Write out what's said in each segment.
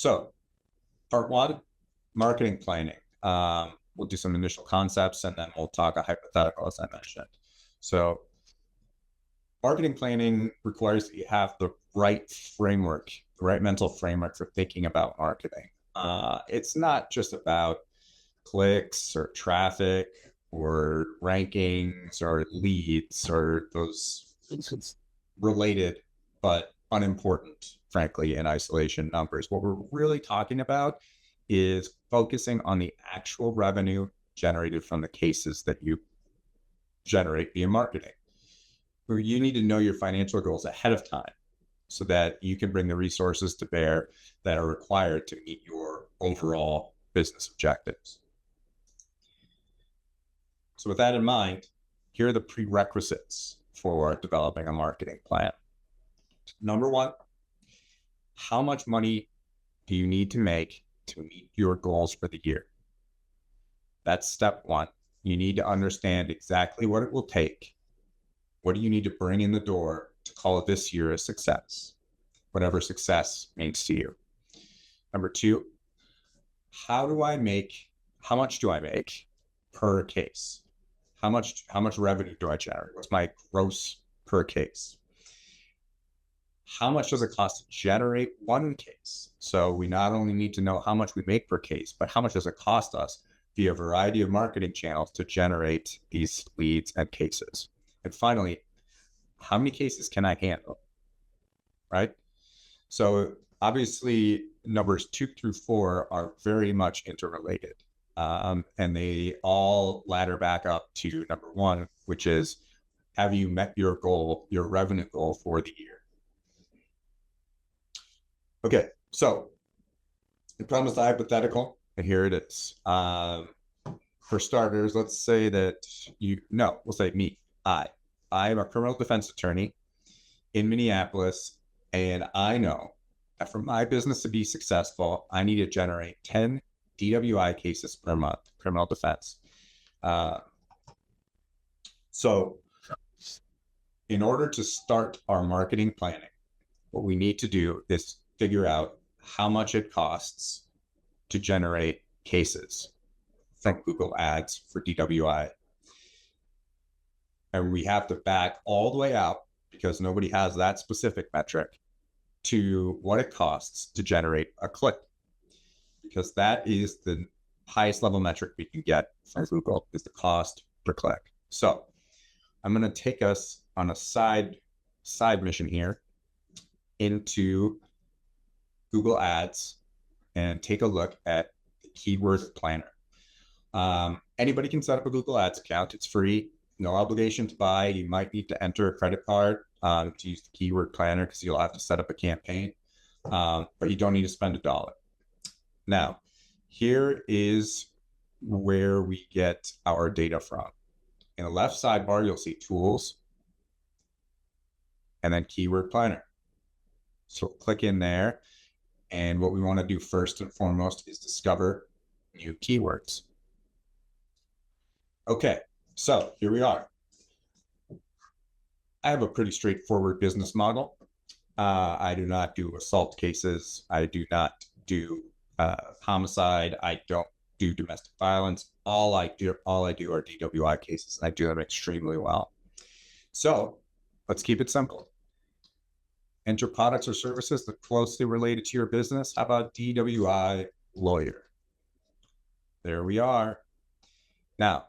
So part one, marketing planning. We'll do some initial concepts and then we'll talk a hypothetical, as I mentioned. So marketing planning requires that you have the right framework, the right mental framework for thinking about marketing. It's not just about clicks or traffic or rankings or leads or those related but unimportant, frankly, in isolation numbers. What we're really talking about is focusing on the actual revenue generated from the cases that you generate via marketing. Where you need to know your financial goals ahead of time so that you can bring the resources to bear that are required to meet your overall business objectives. So with that in mind, here are the prerequisites for developing a marketing plan. Number one, how much money do you need to make to meet your goals for the year? That's step one. You need to understand exactly what it will take. What do you need to bring in the door to call this year a success? Whatever success means to you. Number two, how much do I make per case? How much revenue do I generate? What's my gross per case? How much does it cost to generate one case? So we not only need to know how much we make per case, but how much does it cost us via a variety of marketing channels to generate these leads and cases? And finally, how many cases can I handle, right? So obviously numbers 2 through 4 are very much interrelated. And they all ladder back up to number 1, which is, have you met your goal, your revenue goal for the year? Okay, so I promised a hypothetical, and here it is. For starters, let's say that we'll say me. I am a criminal defense attorney in Minneapolis, and I know that for my business to be successful, I need to generate 10 DWI cases per month, criminal defense. So in order to start our marketing planning, what we need to do is figure out how much it costs to generate cases from Google Ads for DWI. And we have to back all the way out, because nobody has that specific metric, to what it costs to generate a click, because that is the highest level metric we can get from Google, is the cost per click. So I'm going to take us on a side mission here into Google Ads and take a look at the keyword planner. Anybody can set up a Google Ads account. It's free, no obligation to buy. You might need to enter a credit card to use the keyword planner, because you'll have to set up a campaign, but you don't need to spend $1. Now, here is where we get our data from. In the left sidebar, you'll see tools and then keyword planner. So click in there. And what we want to do first and foremost is discover new keywords. Okay, so here we are. I have a pretty straightforward business model. I do not do assault cases. I do not do homicide. I don't do domestic violence. All I do are DWI cases. I do them extremely well. So let's keep it simple. Enter products or services that closely related to your business. How about DWI lawyer? There we are. Now,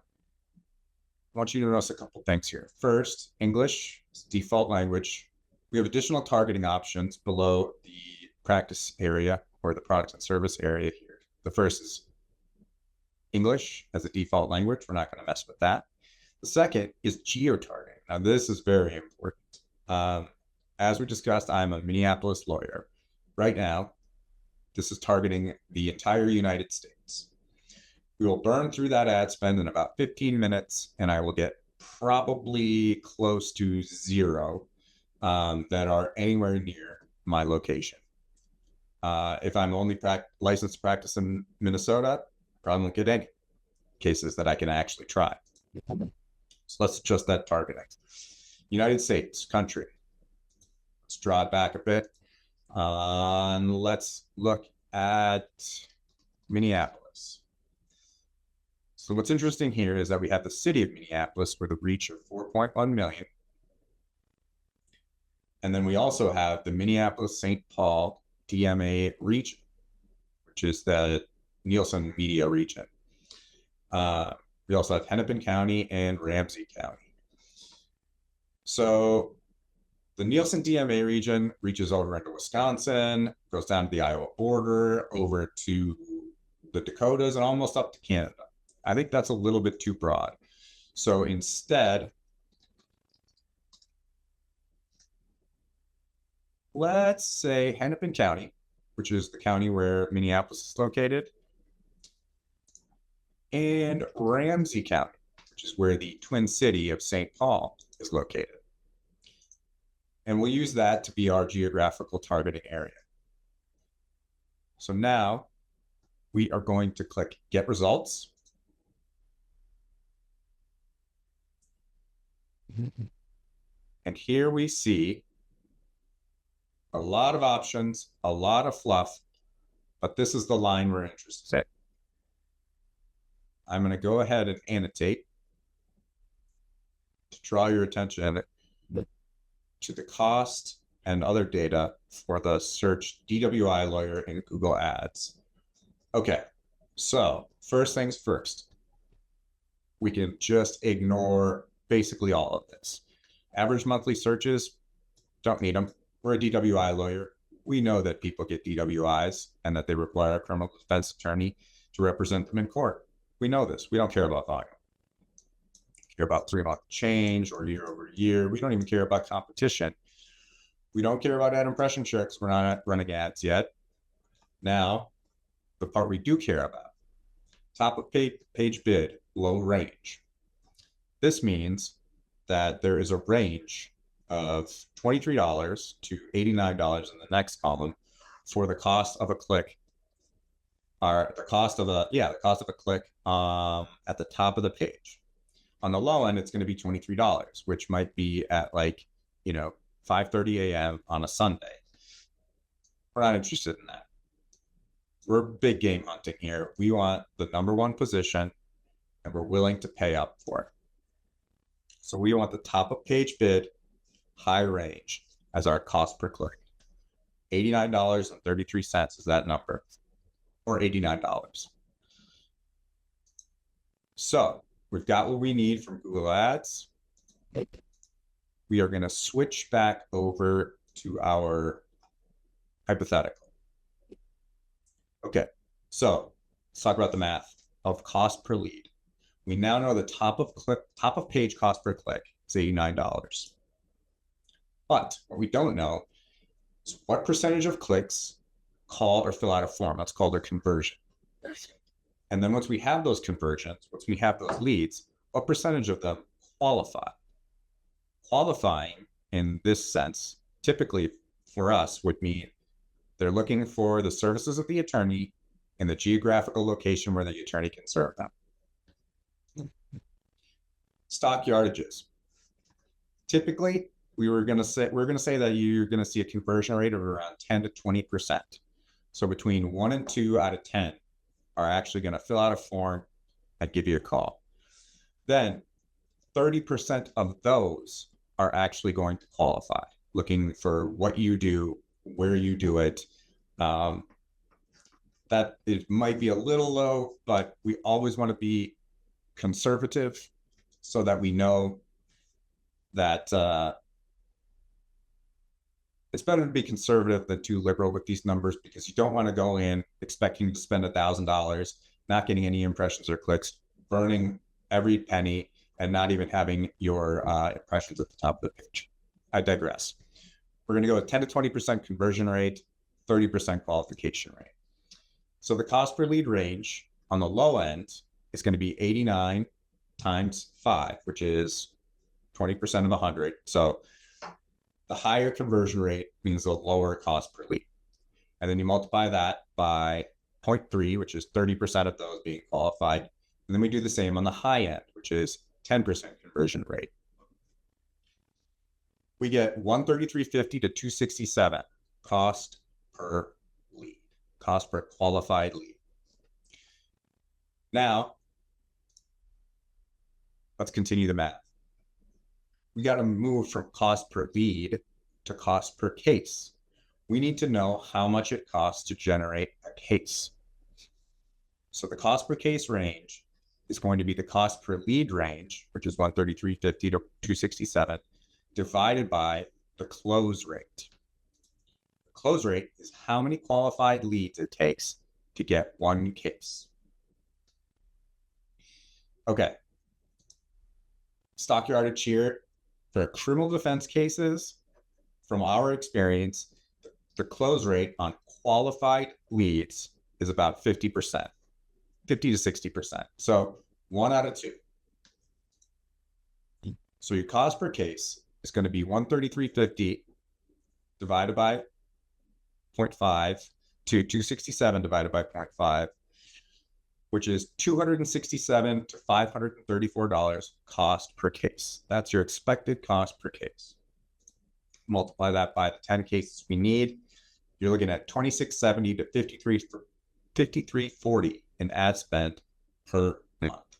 I want you to notice a couple things here. First, English is default language. We have additional targeting options below the practice area or the products and service area here. The first is English as a default language. We're not going to mess with that. The second is geo-targeting. Now, this is very important. As we discussed, I'm a Minneapolis lawyer. Right now, this is targeting the entire United States. We will burn through that ad spend in about 15 minutes, and I will get probably close to 0 that are anywhere near my location. If I'm only licensed to practice in Minnesota, I probably won't get any cases that I can actually try. So let's adjust that targeting. United States, country. Let's draw it back a bit. Let's look at Minneapolis. So what's interesting here is that we have the city of Minneapolis with a reach of 4.1 million. And then we also have the Minneapolis-St. Paul DMA region, which is the Nielsen media region. We also have Hennepin County and Ramsey County. So the Nielsen DMA region reaches over into Wisconsin, goes down to the Iowa border, over to the Dakotas, and almost up to Canada. I think that's a little bit too broad. So instead, let's say Hennepin County, which is the county where Minneapolis is located, and Ramsey County, which is where the twin city of St. Paul is located. And we'll use that to be our geographical targeting area. So now we are going to click Get Results. And here we see a lot of options, a lot of fluff, but this is the line we're interested in. I'm going to go ahead and annotate to draw your attention to the cost and other data for the search DWI lawyer in Google Ads. Okay, so first things first, we can just ignore basically all of this. Average monthly searches, don't need them. We're a DWI lawyer. We know that people get DWIs and that they require a criminal defense attorney to represent them in court. We know this. We don't care about volume. We care about 3-month change or year over year. We don't even care about competition. We don't care about ad impression checks. We're not running ads yet. Now, the part we do care about, top of page bid, low range. This means that there is a range of $23 to $89 in the next column for the cost of a click, or the cost of a click at the top of the page. On the low end, it's going to be $23, which might be at 5:30 a.m. on a Sunday. We're not interested in that. We're big game hunting here. We want the number one position, and we're willing to pay up for it. So we want the top of page bid, high range as our cost per click. $89.33 is that number, or $89. So we've got what we need from Google Ads. We are going to switch back over to our hypothetical. Okay, so let's talk about the math of cost per lead. We now know the top of page cost per click is $89. But what we don't know is what percentage of clicks call or fill out a form. That's called a conversion. And then once we have those conversions, once we have those leads, what percentage of them qualify? Qualifying in this sense, typically for us, would mean they're looking for the services of the attorney in the geographical location where the attorney can serve them. Stock yardages. Typically, we're going to say that you're going to see a conversion rate of around 10 to 20%. So between 1 and 2 out of 10 are actually going to fill out a form and give you a call. Then 30% of those are actually going to qualify, looking for what you do, where you do it. That it might be a little low, but we always want to be conservative so that we know that it's better to be conservative than too liberal with these numbers, because you don't want to go in expecting to spend $1,000, not getting any impressions or clicks, burning every penny, and not even having your impressions at the top of the page. I digress. We're going to go with 10 to 20% conversion rate, 30% qualification rate. So the cost per lead range on the low end is going to be 89 times 5, which is 20% of 100. So the higher conversion rate means the lower cost per lead. And then you multiply that by 0.3, which is 30% of those being qualified. And then we do the same on the high end, which is 10% conversion rate. We get $133.50 to $267 cost per lead. cost per qualified lead. Now, let's continue the math. We got to move from cost per lead to cost per case. We need to know how much it costs to generate a case. So the cost per case range is going to be the cost per lead range, which is $133.50 to $267, divided by the close rate. The close rate is how many qualified leads it takes to get one case. Okay. Stockyardage here. For criminal defense cases, from our experience, the close rate on qualified leads is about 50%, 50 to 60%. So 1 out of 2. So your cost per case is going to be $133.50 divided by 0.5 to $267 divided by 0.5, which is $267 to $534 cost per case. That's your expected cost per case. Multiply that by the 10 cases we need. You're looking at $26.70 to $53.40 in ad spend per month.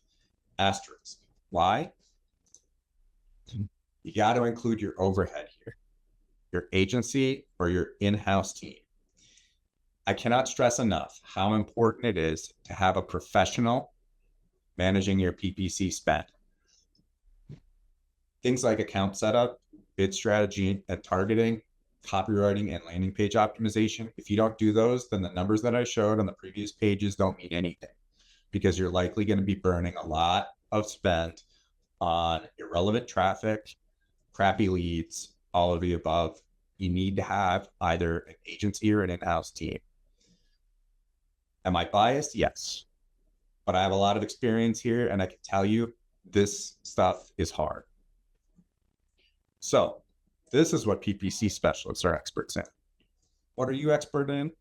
Asterisk. Why? You got to include your overhead here, your agency or your in-house team. I cannot stress enough how important it is to have a professional managing your PPC spend. Things like account setup, bid strategy and targeting, copywriting, and landing page optimization. If you don't do those, then the numbers that I showed on the previous pages don't mean anything, because you're likely going to be burning a lot of spend on irrelevant traffic, crappy leads, all of the above. You need to have either an agency or an in-house team. Am I biased? Yes. But I have a lot of experience here, and I can tell you this stuff is hard. So this is what PPC specialists are experts in. What are you expert in?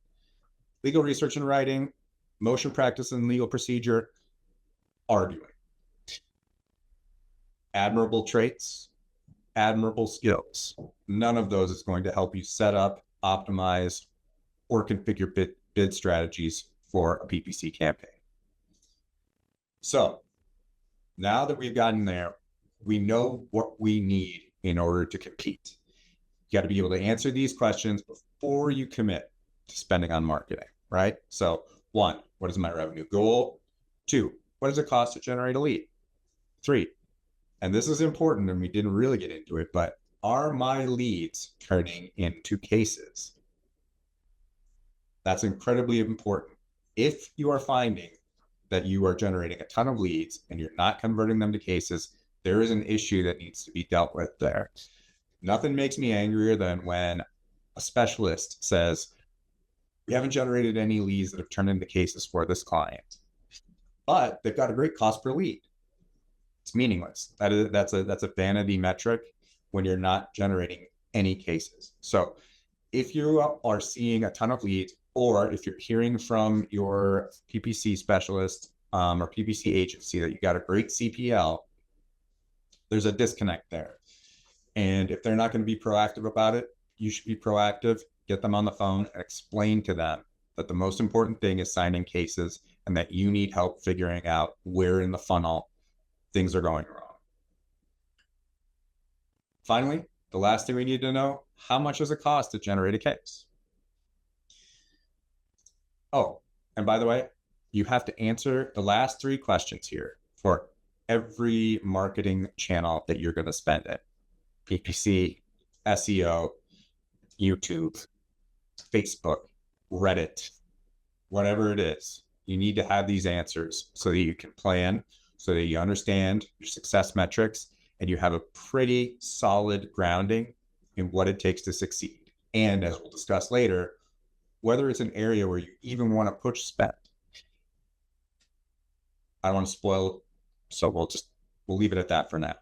Legal research and writing, motion practice and legal procedure, arguing. Admirable traits, admirable skills. None of those is going to help you set up, optimize, or configure bid strategies for a PPC campaign. So now that we've gotten there, we know what we need in order to compete. You got to be able to answer these questions before you commit to spending on marketing, right? So 1, what is my revenue goal? 2, what does it cost to generate a lead? 3, and this is important and we didn't really get into it, but are my leads turning into cases? That's incredibly important. If you are finding that you are generating a ton of leads and you're not converting them to cases, there is an issue that needs to be dealt with there. Nothing makes me angrier than when a specialist says, we haven't generated any leads that have turned into cases for this client, but they've got a great cost per lead. It's meaningless. That's a vanity metric when you're not generating any cases. So if you are seeing a ton of leads, or if you're hearing from your PPC specialist or PPC agency that you got a great CPL, there's a disconnect there. And if they're not going to be proactive about it, you should be proactive, get them on the phone and explain to them that the most important thing is signing cases and that you need help figuring out where in the funnel things are going wrong. Finally, the last thing we need to know, how much does it cost to generate a case? Oh, and by the way, you have to answer the last 3 questions here for every marketing channel that you're going to spend it. PPC, SEO, YouTube, Facebook, Reddit, whatever it is. You need to have these answers so that you can plan, so that you understand your success metrics, and you have a pretty solid grounding in what it takes to succeed. And as we'll discuss later, whether it's an area where you even want to push spend. I don't want to spoil, so we'll leave it at that for now.